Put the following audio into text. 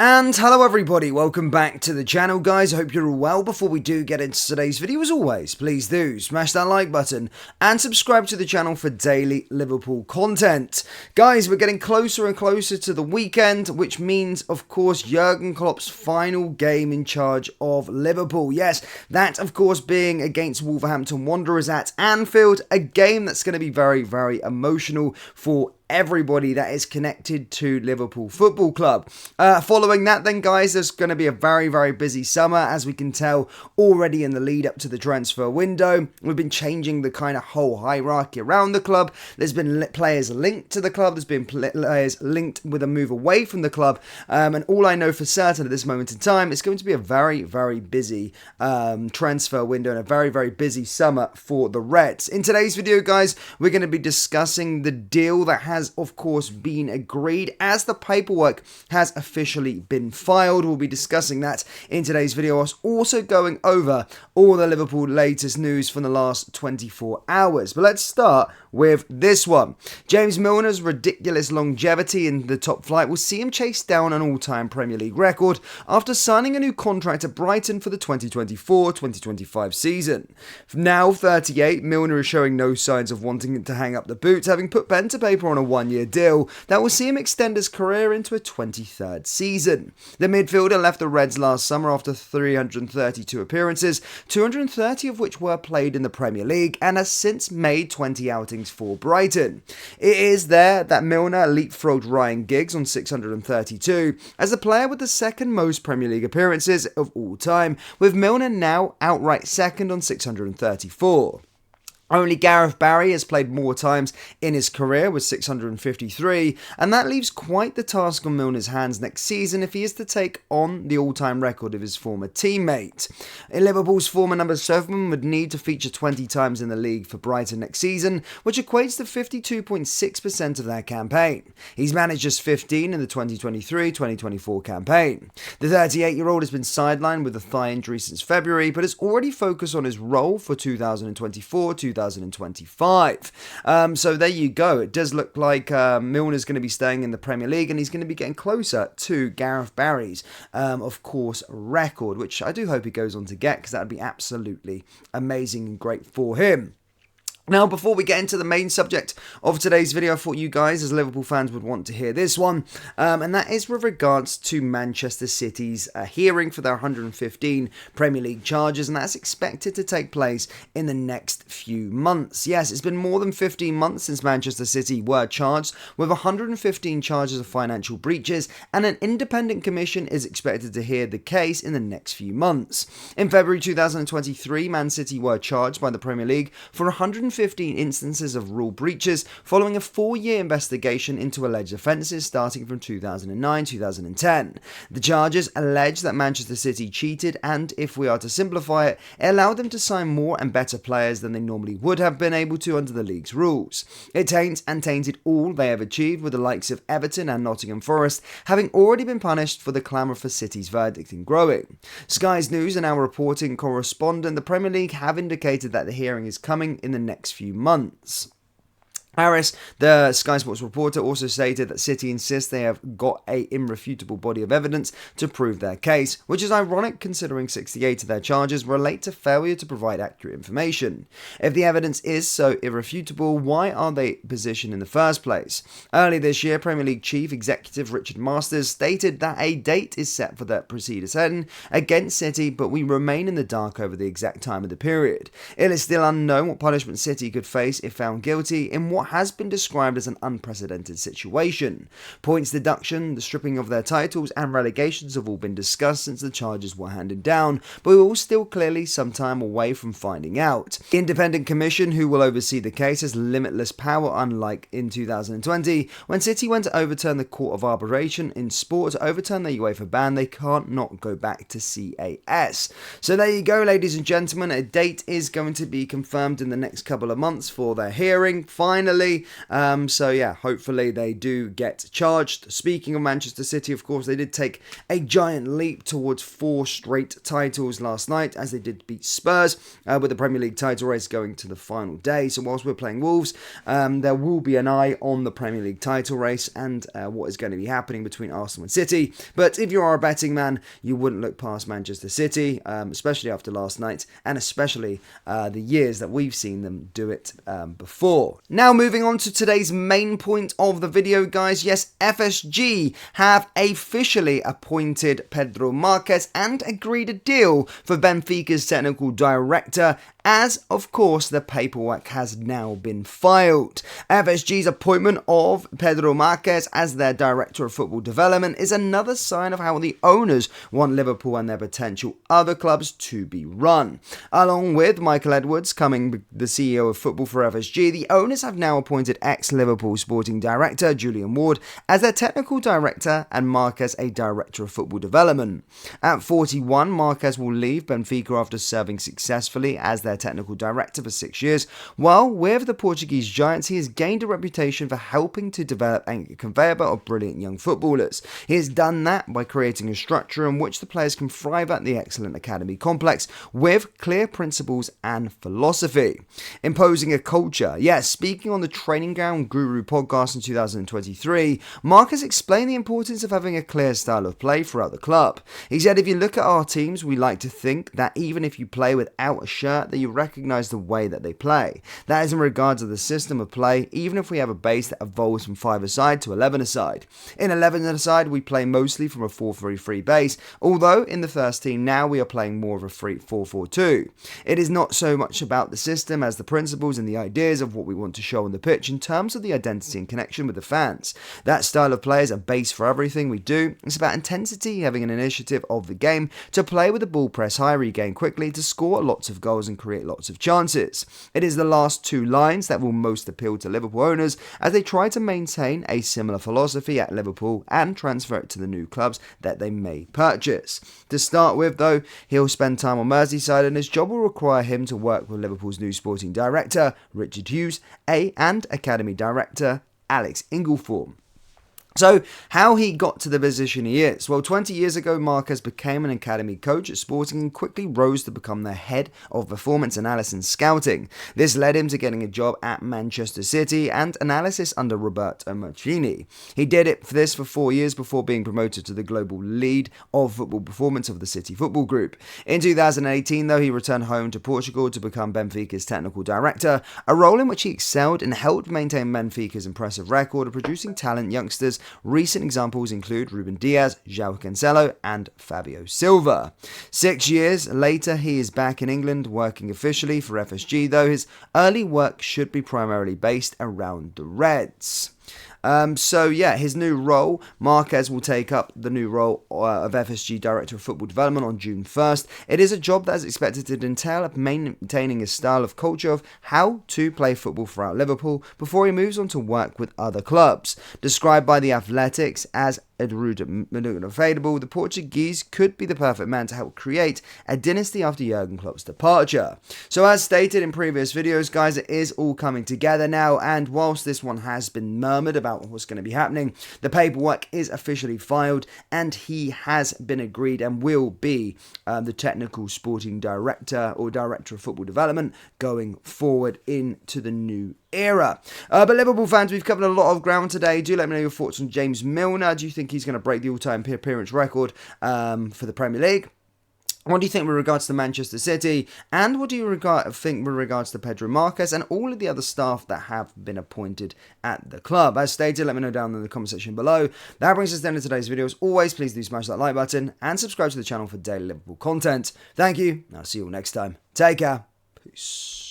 And hello everybody, welcome back to the channel guys. I hope you're all well. Before we do get into today's video, as always, please do smash that like button and subscribe to the channel for daily Liverpool content. Guys, we're getting closer and closer to the weekend, which means, of course, Jurgen Klopp's final game in charge of Liverpool. Yes, that, of course, being against Wolverhampton Wanderers at Anfield, a game that's going to be very, very emotional for everybody that is connected to Liverpool Football Club. Following that then guys, there's going to be a very, very busy summer, as we can tell already in the lead up to the transfer window. We've been changing the kind of whole hierarchy around the club. There's been players linked to the club, there's been players linked with a move away from the club, and all I know for certain at this moment in time, it's going to be a very, very busy transfer window and a very, very busy summer for the Reds. In today's video guys, we're going to be discussing the deal that has of course been agreed as the paperwork has officially been filed. We'll be discussing that in today's video. I was also going over all the Liverpool latest news from the last 24 hours. But let's start with this one. James Milner's ridiculous longevity in the top flight will see him chase down an all-time Premier League record after signing a new contract at Brighton for the 2024-2025 season. Now 38, Milner is showing no signs of wanting to hang up the boots, having put pen to paper on a one-year deal that will see him extend his career into a 23rd season. The midfielder left the Reds last summer after 332 appearances, 230 of which were played in the Premier League, and has since made 20 outings for Brighton. It is there that Milner leapfrogged Ryan Giggs on 632 as the player with the second most Premier League appearances of all time, with Milner now outright second on 634. Only Gareth Barry has played more times in his career with 653, and that leaves quite the task on Milner's hands next season if he is to take on the all-time record of his former teammate. Liverpool's former number 7 would need to feature 20 times in the league for Brighton next season, which equates to 52.6% of their campaign. He's managed just 15 in the 2023-2024 campaign. The 38-year-old has been sidelined with a thigh injury since February, but has already focused on his role for 2024-2025. So there you go. It does look like Milner's going to be staying in the Premier League, and he's going to be getting closer to Gareth Barry's, of course, record, which I do hope he goes on to get, because that would be absolutely amazing and great for him. Now, before we get into the main subject of today's video, I thought you guys, as Liverpool fans, would want to hear this one, and that is with regards to Manchester City's hearing for their 115 Premier League charges, and that's expected to take place in the next few months. Yes, it's been more than 15 months since Manchester City were charged with 115 charges of financial breaches, and an independent commission is expected to hear the case in the next few months. In February 2023, Man City were charged by the Premier League for 115 instances of rule breaches following a 4-year investigation into alleged offences starting from 2009-2010. The charges allege that Manchester City cheated, and if we are to simplify it, it allowed them to sign more and better players than they normally would have been able to under the league's rules. It taints and tainted all they have achieved, with the likes of Everton and Nottingham Forest having already been punished for the clamour for City's verdict and growing. Sky's News and our reporting correspondent, the Premier League, have indicated that the hearing is coming in the next few months. Harris, the Sky Sports reporter, also stated that City insists they have got an irrefutable body of evidence to prove their case, which is ironic considering 68 of their charges relate to failure to provide accurate information. If the evidence is so irrefutable, why are they positioned in the first place? Earlier this year, Premier League Chief Executive Richard Masters stated that a date is set for the proceedings against City, but we remain in the dark over the exact time of the period. It is still unknown what punishment City could face if found guilty in what has been described as an unprecedented situation. Points deduction, the stripping of their titles, and relegations have all been discussed since the charges were handed down, but we're all still clearly some time away from finding out. The independent commission who will oversee the case has limitless power, unlike in 2020, when City went to overturn the Court of Arbitration in Sport to overturn the UEFA ban. They can't not go back to CAS. So there you go, ladies and gentlemen, a date is going to be confirmed in the next couple of months for their hearing. Finally, finally. So yeah, hopefully they do get charged. Speaking of Manchester City, of course, they did take a giant leap towards 4 straight titles last night as they did beat Spurs, with the Premier League title race going to the final day. So whilst we're playing Wolves, there will be an eye on the Premier League title race and what is going to be happening between Arsenal and City. But if you are a betting man, you wouldn't look past Manchester City, especially after last night, and especially the years that we've seen them do it before. Now moving on to today's main point of the video, guys. Yes, FSG have officially appointed Pedro Marquez and agreed a deal for Benfica's technical director, as of course the paperwork has now been filed. FSG's appointment of Pedro Marquez as their director of football development is another sign of how the owners want Liverpool and their potential other clubs to be run. Along with Michael Edwards coming the CEO of football for FSG, the owners have now appointed ex-Liverpool sporting director Julian Ward as their technical director and Marquez a director of football development. At 41, Marquez will leave Benfica after serving successfully as their technical director for 6 years, while with the Portuguese giants he has gained a reputation for helping to develop a conveyor belt of brilliant young footballers. He has done that by creating a structure in which the players can thrive at the excellent academy complex with clear principles and philosophy. Imposing a culture. Yes, speaking on the Training Ground Guru podcast in 2023, Marcus explained the importance of having a clear style of play throughout the club. He said, if you look at our teams, we like to think that even if you play without a shirt, that you recognize the way that they play. That is in regards to the system of play, even if we have a base that evolves from 5-a-side to 11-a-side. In 11-a-side, we play mostly from a 4-3-3 base, although in the first team now we are playing more of a 4-4-2. It is not so much about the system as the principles and the ideas of what we want to show on the pitch in terms of the identity and connection with the fans. That style of play is a base for everything we do. It's about intensity, having an initiative of the game, to play with the ball press high, regain quickly, to score lots of goals and create lots of chances. It is the last 2 lines that will most appeal to Liverpool owners as they try to maintain a similar philosophy at Liverpool and transfer it to the new clubs that they may purchase. To start with though, he'll spend time on Merseyside and his job will require him to work with Liverpool's new sporting director, Richard Hughes, and academy director, Alex Inglethorpe. So, how he got to the position he is? Well, 20 years ago, Marquez became an academy coach at Sporting and quickly rose to become the head of performance analysis and scouting. This led him to getting a job at Manchester City and analysis under Roberto Mancini. He did this for 4 years before being promoted to the global lead of football performance of the City Football Group. In 2018, though, he returned home to Portugal to become Benfica's technical director, a role in which he excelled and helped maintain Benfica's impressive record of producing talent youngsters. Recent examples include Ruben Diaz, João Cancelo, and Fabio Silva. 6 years later, he is back in England working officially for FSG, though his early work should be primarily based around the Reds. His new role, Marquez will take up the new role of FSG Director of Football Development on June 1st. It is a job that is expected to entail maintaining a style of culture of how to play football throughout Liverpool before he moves on to work with other clubs. Described by the Athletics as unfadable, the Portuguese could be the perfect man to help create a dynasty after Jurgen Klopp's departure. So as stated in previous videos, guys, it is all coming together now, and whilst this one has been murmured about what's going to be happening, the paperwork is officially filed and he has been agreed and will be the technical sporting director or director of football development going forward into the new era. But Liverpool fans, we've covered a lot of ground today. Do let me know your thoughts on James Milner. Do you think he's going to break the all-time appearance record for the Premier League? What do you think with regards to Manchester City? And what do you think with regards to Pedro Marquez and all of the other staff that have been appointed at the club? As stated, let me know down in the comment section below. That brings us to the end of today's video. As always, please do smash that like button and subscribe to the channel for daily Liverpool content. Thank you. I'll see you all next time. Take care. Peace.